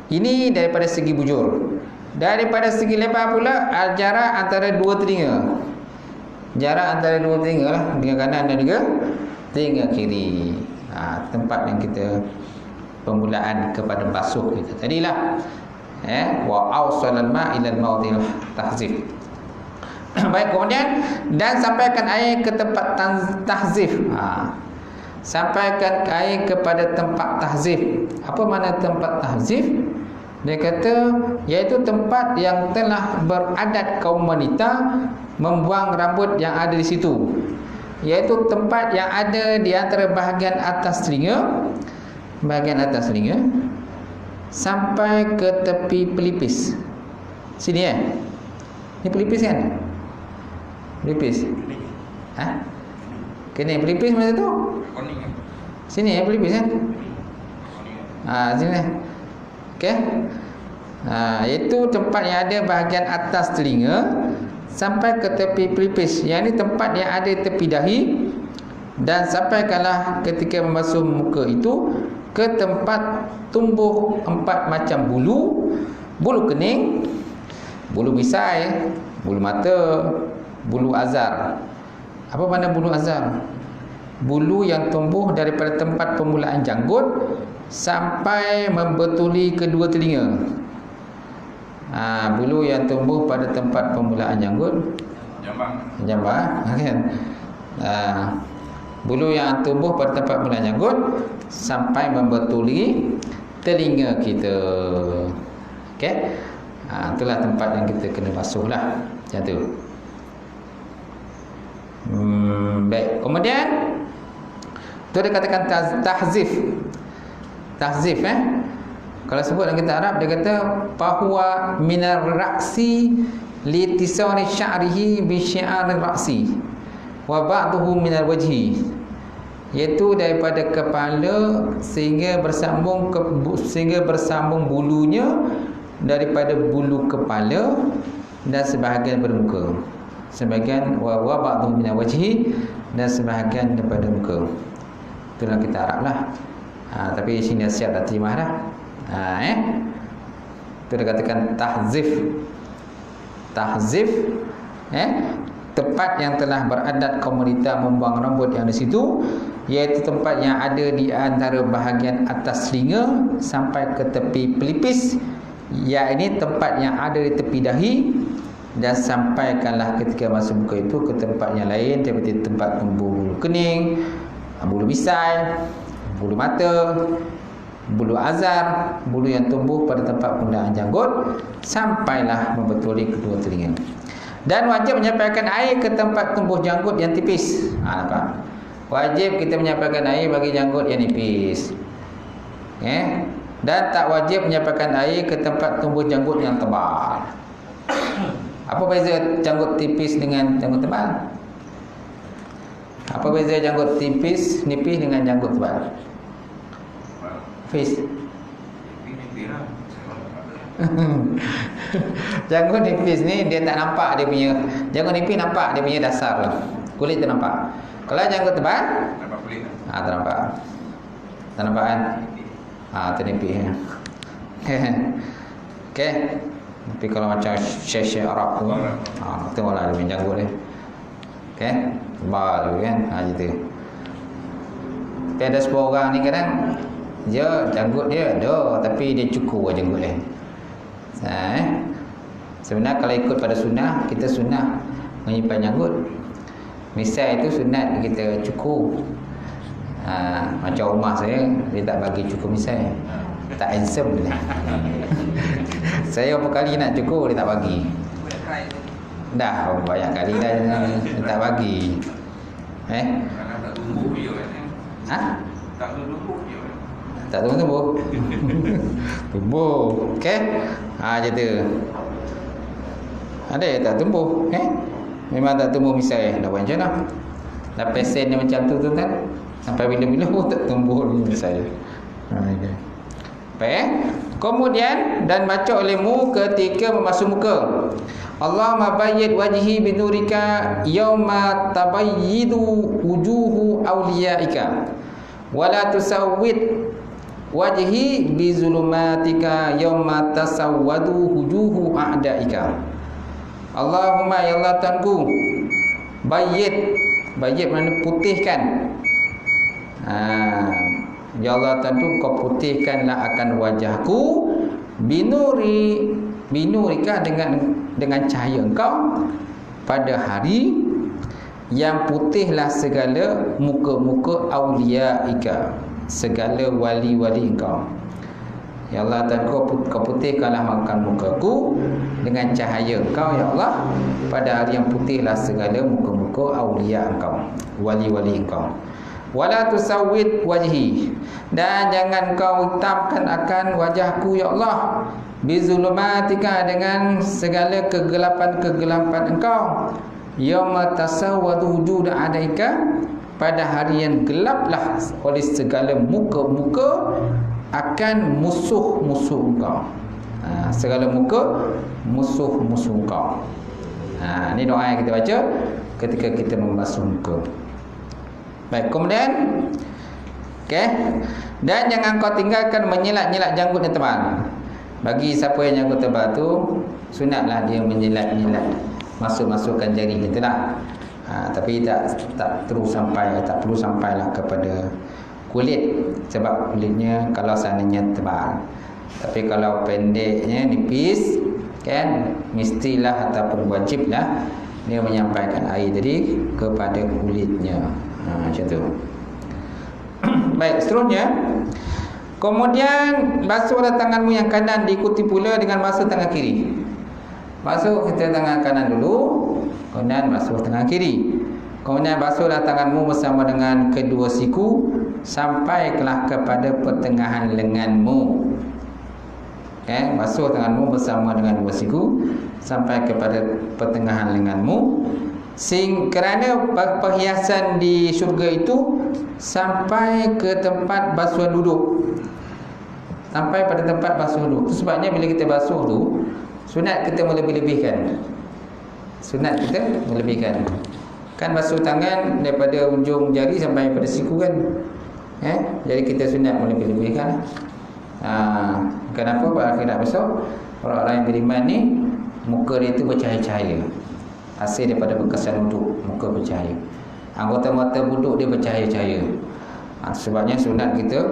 Ini daripada segi bujur. Daripada segi lebar pula, jarak antara dua telinga. Jarak antara dua telinga lah, telinga kanan dan juga telinga kiri. Tempat yang kita permulaan kepada basuh kita tadilah. Wa awsalal ma' ila al-mawdil tahzif. Baik, kemudian dan sampaikan air ke tempat tahzif. Sampaikan air kepada tempat tahzif. Apa makna tempat tahzif? Dia kata iaitu tempat yang telah beradat kaum wanita membuang rambut yang ada di situ. Iaitu tempat yang ada di antara bahagian atas telinga, sampai ke tepi pelipis. Sini Ni pelipis kan? Pelipis. Kena pelipis macam tu. Sini pelipis kan? Sini. Iaitu tempat yang ada bahagian atas telinga sampai ke tepi pelipis. Yang ini tempat yang ada tepi dahi. Dan sampaikanlah ketika membasuh muka itu ke tempat tumbuh 4 macam bulu. Bulu kening, bulu bisai, bulu mata, bulu azar. Apa makna bulu azar? Bulu yang tumbuh daripada tempat permulaan janggut sampai membetuli kedua telinga. Bulu yang tumbuh pada tempat permulaan janggut, jambang kan? Bulu yang tumbuh pada tempat permulaan janggut sampai membetuli telinga kita. Okey. Itulah tempat yang kita kena basuhlah. Macam tu. Baik. Kemudian tu dia katakan tahzif. Tahzif Kalau sebut dalam kitab Arab dia kata bahwa minar ra'si li tisari sya'rihi bi syi'ari ra'si wa ba'dahu minal wajhi, iaitu daripada kepala sehingga bersambung bulunya daripada bulu kepala dan sebahagian daripada muka. Sebahagian wa ba'dahu minal wajhi dan sebahagian daripada muka. Itulah kita Arab lah. Tapi sini siap dah terima dah. Itu dia katakan tahzif. Tahzif tempat yang telah beradat kaum wanita membuang rambut yang di situ, iaitu tempat yang ada di antara bahagian atas telinga sampai ke tepi pelipis, yakni tempat yang ada di tepi dahi, dan sampaikanlah ketika masuk muka itu ke tempat yang lain seperti tempat tumbuh bulu kening, bulu bisai, bulu mata, bulu azar, bulu yang tumbuh pada tempat permulaan janggut sampailah membetuli kedua telinga. Dan wajib menyampaikan air ke tempat tumbuh janggut yang tipis. Nampak? Wajib kita menyampaikan air bagi janggut yang nipis. Dan tak wajib menyampaikan air ke tempat tumbuh janggut yang tebal. Apa beza janggut tipis dengan janggut tebal? Apa beza janggut nipis dengan janggut tebal? Fiz. Janggut nipis ni dia tak nampak dia punya. Janggut nipis nampak dia punya dasar lah. Kulit tu nampak. Kalau janggut tebal nampak kulit. Tak nampak. Tak nampak kan? Ternipis. Okey. Tapi kalau macam syekh-syekh Arab tu, tengoklah dia punya janggut dia. Okey. Tebal tu kan. Gitu. Tapi ada sebuah orang ni kadang dia janggut dia ada, tapi dia cukur janggut dia. Sebenarnya kalau ikut pada sunnah, kita sunnah menyimpan janggut. Misal itu sunat kita cukur. Macam rumah saya, dia tak bagi cukur misal. Tak handsome dia. Saya berapa kali nak cukur, dia tak bagi. Dah banyak kali dah dia tak bagi. Tak tumbuh dia kan? Tak tumbuh dia. Tak tumbuh. Tumbuh. Okey. Macam tu. Ada yang tak tumbuh, memang tak tumbuh misal. Dah buat macam mana? Dah pesen dia macam tu kan? Sampai bila-bila pun tak tumbuh ni misal. Okey. Baik. Kemudian dan baca olehmu ketika memasuk muka. Allahumma bayyid wajhi binurika yauma tabayyidu wujuhu awliyaika wala tusawwid wajhi bi zulumatika yauma tasawwadu wujuhu a'daika. Allahumma ya Allah Tuhanku, bayyid makna putihkan. Ya Allah Tuhanku, kau putihkanlah akan wajahku binurika dengan cahaya engkau pada hari yang putihlah segala muka-muka awliyaika, segala wali-wali engkau. Ya Allah Tuhanku, kau putihkanlah makan mukaku dengan cahaya engkau ya Allah pada hari yang putihlah segala muka-muka awliya engkau, wali-wali engkau. Wala tusawwid wajhi, dan jangan kau hitamkan akan wajahku ya Allah bizulumatika dengan segala kegelapan-kegelapan engkau. Yauma tasawwadu wujud adaika, pada hari yang gelaplah oleh segala muka-muka akan musuh-musuh engkau. Segala muka musuh-musuh engkau. Ini doa yang kita baca ketika kita membasuh muka. Baik, kemudian dan jangan kau tinggalkan menyelat-nyelat janggut yang tebal. Bagi siapa yang janggut tebal tu, sunatlah dia menyelat-nyelat, masuk-masukkan jari kita lah. Tapi tak terus tak perlu sampailah kepada kulit, sebab kulitnya kalau seandainya tebal. Tapi kalau pendeknya nipis, kan, mestilah ataupun wajiblah dia menyampaikan air tadi kepada kulitnya. Macam tu. Baik, seterusnya, kemudian basuhlah tanganmu yang kanan diikuti pula dengan basuh tangan kiri. Basuh kita tangan kanan dulu, kemudian basuh tangan kiri. Kemudian basuhlah tanganmu bersama dengan kedua siku sampailah kepada pertengahan lenganmu. Basuh tanganmu bersama dengan dua siku sampai kepada pertengahan lenganmu. Kerana perhiasan di syurga itu sampai ke tempat basuhan duduk, sampai pada tempat basuh duduk. Sebabnya bila kita basuh tu, sunat kita melebih-lebihkan. Sunat kita melebihkan. Kan basuh tangan daripada ujung jari sampai pada siku kan. Jadi kita sunat melebih-lebihkan. Kenapa pada akhirat besok orang-orang yang beriman ni muka dia tu bercahaya-cahaya, hasil daripada berkesan wuduk, muka bercahaya. Anggota mata wuduk dia bercahaya-cahaya. Sebabnya sunat kita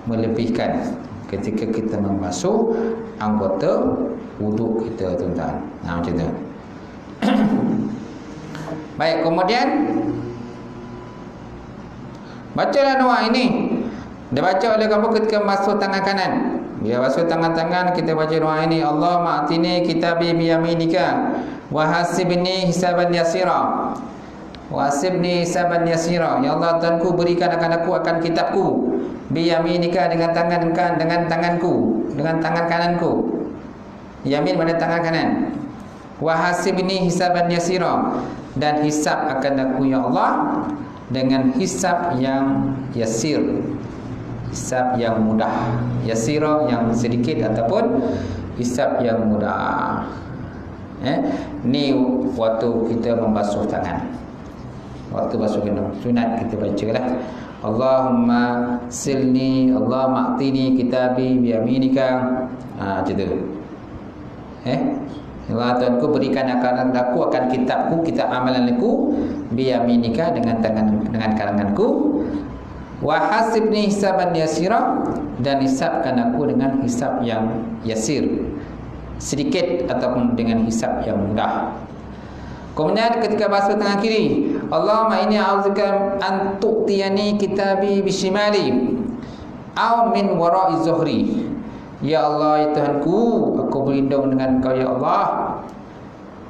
melebihkan ketika kita membasuh anggota wuduk kita, tuan-tuan. Macam tu. Baik, kemudian bacalah doa ini. Dia baca oleh kamu ketika basuh tangan kanan. Bila basuh tangan-tangan, kita baca doa ini. Allahumma atini kitabi biyaminika wa hasibni hisaban yasira. Wa hasibni hisaban yasira. Ya Allah, Tuhanku, berikan akan aku akan kitabku biyaminika dengan tanganku, dengan tangan kananku. Yamin mana tangan kanan. Wa hasibni hisaban yasira, dan hisab akan aku ya Allah dengan hisab yang yasir, hisab yang mudah. Yasira yang sedikit ataupun hisab yang mudah. Ni waktu kita membasuh tangan, waktu basuh tangan sunat kita bacalah Allahumma silni, Allahumma a'tini kitabi biyaminika. Macam tu. Allah, Tuhanku, berikan aku akan kitabku, kitab amalan aku biyaminika dengan karanganku. Wa hasibni hisaban yasira, dan hisabkan aku dengan hisab yang yasir, sedikit ataupun dengan hisab yang mudah. Kemudian ketika basuh tangan kiri, Allahumma inni a'udzubika an tu'tiyani kitabi bishimali aw min wara'i zuhri. Ya Allah, ya Tuhanku, aku berlindung dengan Engkau ya Allah,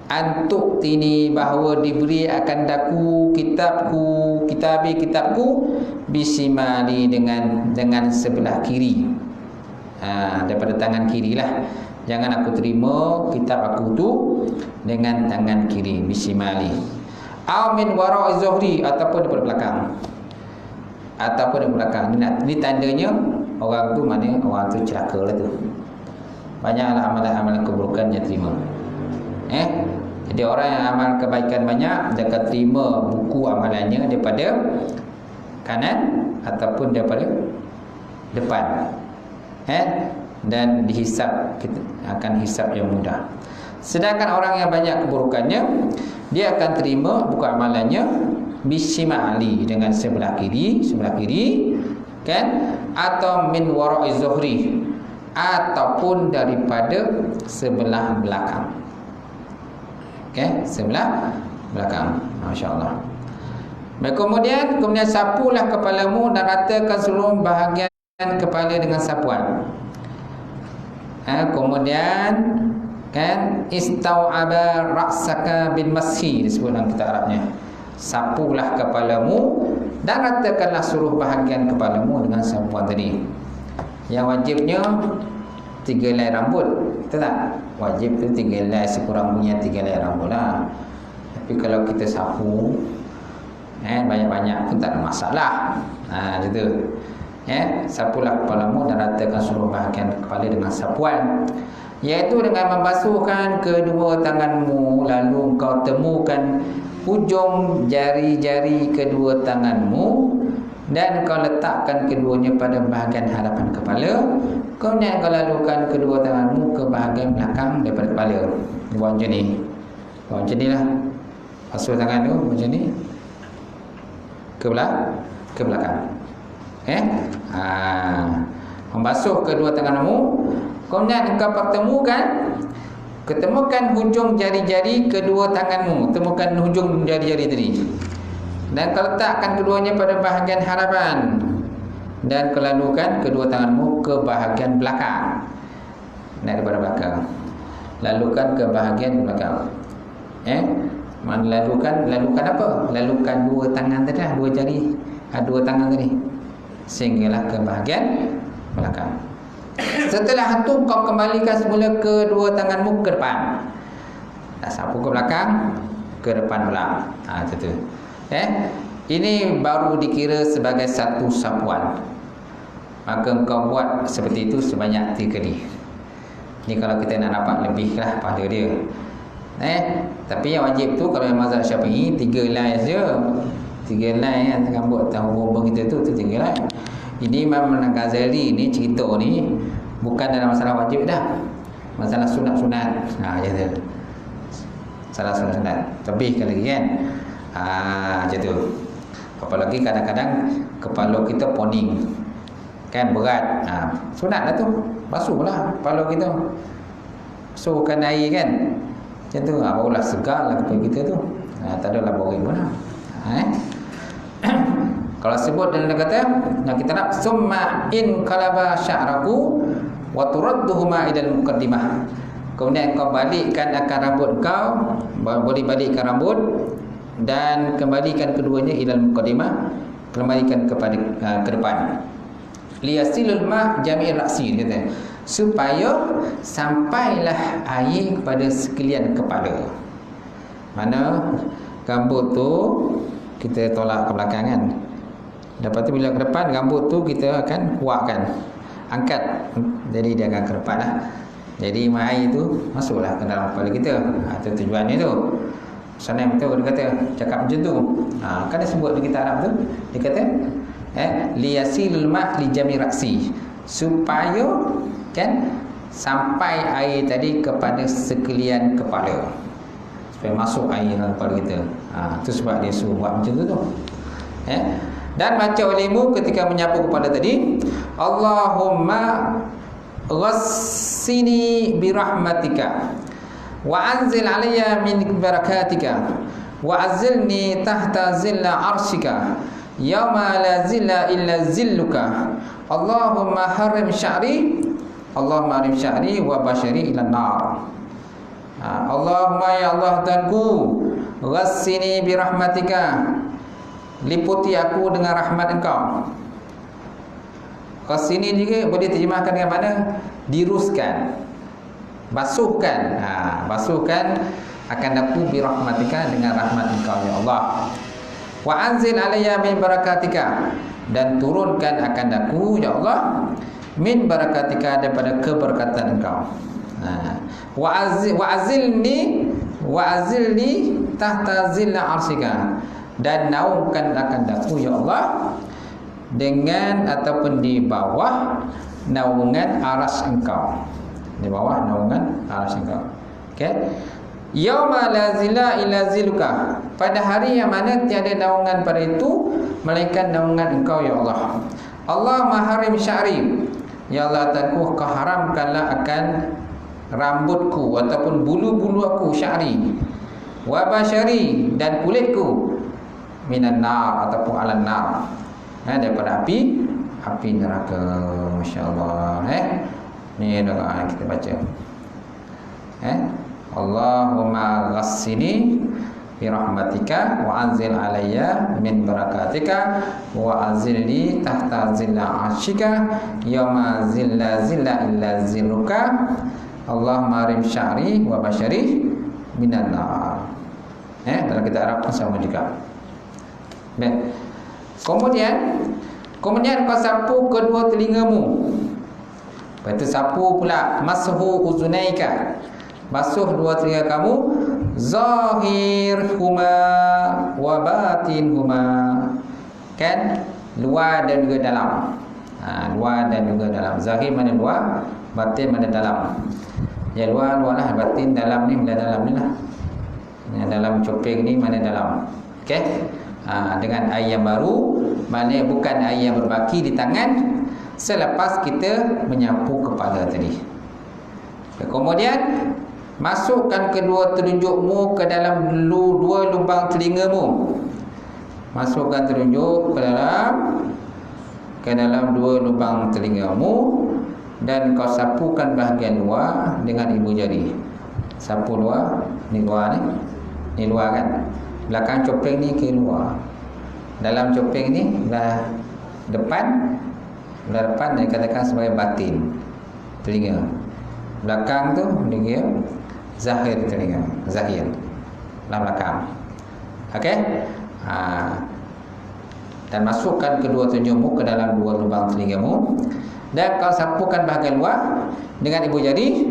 antuk tini, bahawa diberi akan daku kitabku bisimali, dengan sebelah kiri, daripada tangan kiri lah. Jangan aku terima kitab aku tu dengan tangan kiri, bisimali. Au min wara'i zuhri, ataupun daripada belakang, Ini tandanya orang tu mana orang tu celaka lah tu. Banyaklah amalan-amalan keburukan dia terima. Jadi orang yang amal kebaikan banyak, dia akan terima buku amalannya daripada kanan ataupun daripada depan. Dan dihisap, akan hisap yang mudah. Sedangkan orang yang banyak keburukannya, dia akan terima buku amalannya bisimali, dengan sebelah kiri, kan, atau min wara'i zuhri, ataupun daripada sebelah belakang. Sebelah belakang. Masya-Allah. Kemudian sapulah kepalamu dan ratakan seluruh bahagian kepala dengan sapuan. Kemudian istau'aba ra'saka bil mashi, disebut dalam kitab Arabnya. Sapulah kepalamu dan ratakanlah seluruh bahagian kepalamu dengan sapuan tadi. Yang wajibnya 3 helai rambut, betul tak? Wajib tu 3 helai, sekurang-kurangnya 3 helai rambut lah. Tapi kalau kita sapu banyak-banyak pun tak ada masalah. Macam tu. Sapulah kepalamu dan ratakan seluruh bahagian kepala dengan sapuan, iaitu dengan membasuhkan kedua tanganmu, lalu kau temukan ujung jari-jari kedua tanganmu dan kau letakkan keduanya pada bahagian hadapan kepala. Kemudian kau lalukan kedua tanganmu ke bahagian belakang daripada kepala. Buat macam ni. Buat macam ni lah. Basuh tangan tu macam ni. Ke belakang. Membasuh kedua tanganmu. Kemudian engkau ketemukan hujung jari-jari kedua tanganmu. Temukan hujung jari-jari tadi. Dan kau letakkan keduanya pada bahagian hadapan. Dan kau lalukan kedua tanganmu ke bahagian belakang. Naik daripada belakang. Lalukan ke bahagian belakang. Lalukan apa? Lalukan dua tangan tadi, dua jari, dua tangan tadi, sehinggalah ke bahagian belakang. Setelah itu kau kembalikan semula kedua tanganmu ke depan. Dah sapu ke belakang, ke depan pula. Itu. Ini baru dikira sebagai satu sapuan. Maka kau buat seperti itu sebanyak 3 kali. Ini kalau kita nak dapat lebih lah pada dia. Tapi yang wajib tu kalau yang mazhab Syafi'i 3 helai saja. 3 helai rambut hubung kita tu 3 helai. Ini Imam Ghazali ni cerita ni bukan dalam masalah wajib dah. Masalah sunat-sunat. Gitu. Masalah sunat-sunat. Lebih lagi kan. Macam tu. Apalagi kadang-kadang kepala kita poning. Kan berat. Sunat lah tu. Basuhlah kepala kita. Basuhkan air kan. Macam tu, barulah segar lah kepala kita tu. Tak adalah boring pun lah. Kalau sebut dalam kata yang kita nak summa in qalaba sya'raku wa turadduhuma idal muqaddimah. Kemudian kau balikkan akan rambut kau, boleh balikkan rambut dan kembalikan keduanya idal muqaddimah, kembalikan kepada ke depan. Liyasilul ma' jami' ra'si kata. Supaya sampailah air kepada sekalian kepala. Mana rambut tu kita tolak ke belakang kan. Lepas tu bila ke depan, rambut tu kita akan kuatkan, angkat. Jadi dia akan ke depan lah. Jadi air tu masuklah ke dalam kepala kita. Itu tujuannya tu. Sanem tu dia kata cakap macam tu. Kan dia sebut di kitab Arab tu. Dia kata liyasilul ma' li jami' ra'si. Supaya kan sampai air tadi kepada sekalian kepala, supaya masuk air dalam kepala kita. Itu sebab dia suruh buat macam tu. Dan baca olehmu ketika menyapu kepala tadi, Allahumma ghassini birahmatika wa anzil alayya min barakatika wa azilni tahta zilla arshika yauma la zilla illa zilluka. Allahumma harim sya'ri, Allahumma harim sya'ri wa basyari ila nar. Allahumma ya Allah Tuhanku, ghassini birahmatika, liputi aku dengan rahmat Engkau. Ghassini juga boleh terjemahkan dengan mana? Diruskan, basuhkan. Basuhkan akan aku birahmatika, dengan rahmat Engkau ya Allah. Wa anzil alayya min barakatika, dan turunkan akan aku ya Allah min barakatika, daripada keberkatan Engkau. Wa azilni tahta zilla arsyika, dan naungkan akan aku ya Allah dengan ataupun di bawah naungan aras Engkau. Di bawah naungan aras Engkau. Okey. Yauma la zilla illa ziluka, pada hari yang mana tiada naungan pada itu melainkan naungan Engkau ya Allah. Allah maharim sya'ri, ya Allah Tuhanku, Kau haramkanlah akan rambutku ataupun bulu-bulu aku, sya'ri, wa basyari, dan kulitku, minan nar ataupun alan nar, daripada api neraka. Masya-Allah. Ni doa kita baca. Allahumma ghassini birahmatika wa anzil alayya min barakatika wa azilni tahta zilla arshika yauma zilla illa zilluka. Allahumma rim sya'ri wa basyari minan nar. Dalam kita Arab pun sama juga. Baik. Kemudian kau sapu kedua telingamu. Lepas tu sapu pula mashu uzunaika, basuh dua telinga kamu, zahirhuma wa batinhuma, kan, luar dan juga dalam. Luar dan juga dalam. Zahir mana luar, batin mana dalam. Ya luar lah, batin dalam ni, dalam ni lah. Yang dalam dalam copeng ni mana dalam. Okey. Dengan air yang baru, maknanya bukan air yang berbaki di tangan selepas kita menyapu kepala tadi. Kemudian masukkan kedua telunjukmu ke dalam dua lubang telingamu. Masukkan telunjuk ke dalam dua lubang telingamu dan kau sapukan bahagian luar dengan ibu jari. Sapu luar, ni luar ni. Ni luar kan. Belakang copeng ni ke luar. Dalam copeng ni belah depan dikatakan sebagai batin telinga. Belakang tu dia zahir telinga, zahir dalam belakang. Okey. Dan masukkan kedua telunjukmu ke dalam dua lubang telingamu dan kau sapukan bahagian luar dengan ibu jari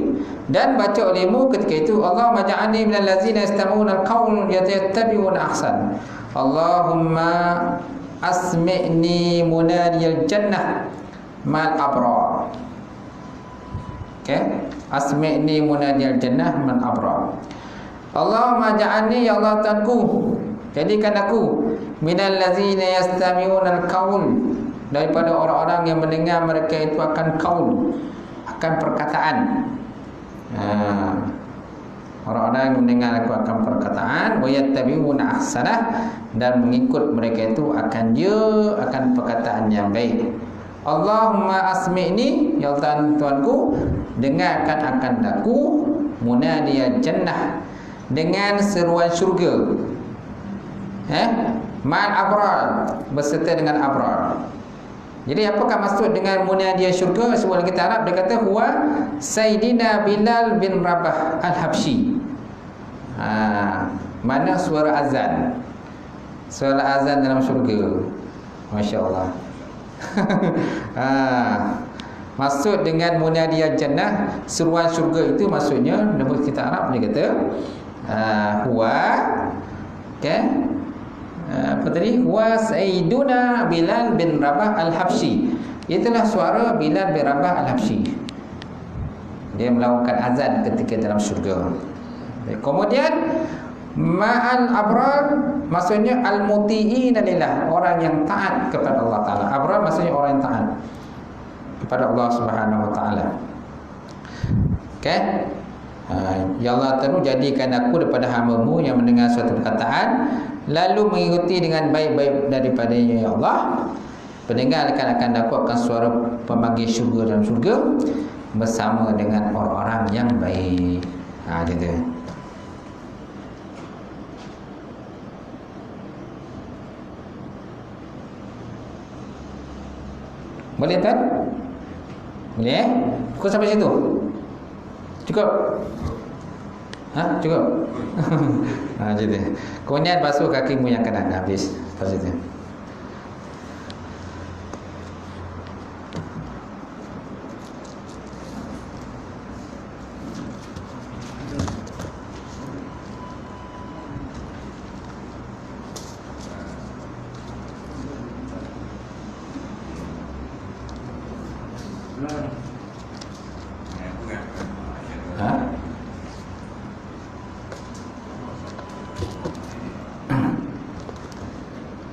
dan baca olehmu ketika itu, Allahumma ja'alni minal ladzina yastami'una al-qawl yattabi'una ahsan. Allahumma asmi'ni munadiyal jannah mal abrar. Okey, asmi'ni munadiyal jannah mal abrar. Allahumma ja'alni, ya Allah Tuhanku, jadikan aku minal ladzina yastami'una al-qawl, daripada orang-orang yang mendengar mereka itu akan qaul, akan perkataan. Orang-orang yang mendengar aku akan perkataan, wa yattabi'una ahsanah, dan mengikut mereka itu akan perkataan yang baik. Allahumma asmi'ni, ya Tuhanku, dengarkan akan aku munadiyal jannah, dengan seruan syurga, ma'al abrar, berserta dengan abrar. Jadi apakah maksud dengan munadiyah syurga? Sebuah kita Arab dia kata huwa Sayyidina Bilal bin Rabah Al-Habsyi. Mana suara azan. Suara azan dalam syurga. Masya-Allah. Maksud dengan munadiyah jannah, seruan syurga itu maksudnya dalam kita Arab dia kata huwa, okey, apa tadi? Wa Sayyiduna Bilal bin Rabah Al-Habsyi. Itulah suara Bilal bin Rabah Al-Habsyi. Dia melakukan azan ketika dalam syurga. Kemudian ma'al abrar maksudnya al-muti'ina lillah, orang yang taat kepada Allah Taala. Abrar maksudnya orang yang taat kepada Allah Subhanahu wa taala. Okey? Ya Allah Ta'ala, jadikan aku daripada hamba-Mu yang mendengar suatu perkataan lalu mengikuti dengan baik-baik daripadanya, ya Allah. Pendengarkan akan aku akan suara pemanggil syurga dalam syurga bersama dengan orang-orang yang baik. Dia. Boleh tak? Boleh Pukul sampai situ? Cukup? Cukup? Jadi kemudian basuh kakimu yang kanan. Habis. Lepas itu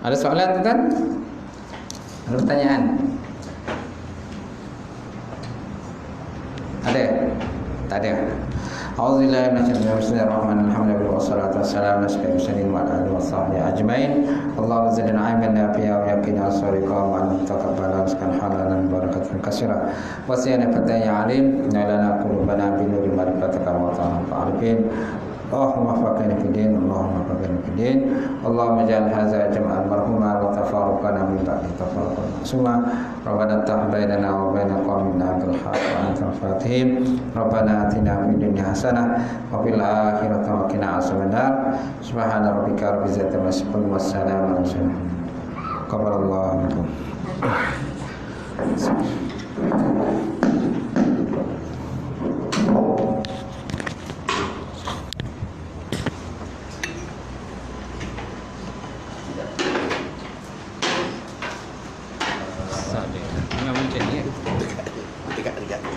ada soalan, tuan? Ada pertanyaan? Ada? Tak ada. A'udzubillahi minasyaitonir rajim. Bismillahirrahmanirrahim. Alhamdulillah wassalatu wassalamu ala asyrofil mursalin wa ala alihi washabbihi ajmain. Allahumma zidna ilman nafi'an wa yaqina as-sadiqa wa taqabbal rizqan halalan barakatan katsira. Wa sayyana fataya alim lana qulubana bi nuri ma'rifatika wa ta'arifin. Allahumma faqina fid din, Allahumma faqina fid din. Allahumma ja'al hadza jam'an marhuma wa tafarruqana min ba'di tafarruqan. Summa Rabbana ta'ala bainana wa baina qaumina bil haqq wa antal fatihin. Rabbana atina fid dunya hasanah wa fil akhirati wa qina azabannar. Subhana rabbika rabbil izzati amma yasifun wa salamun alal mursalin. Qabalallahu minkum. Dekat.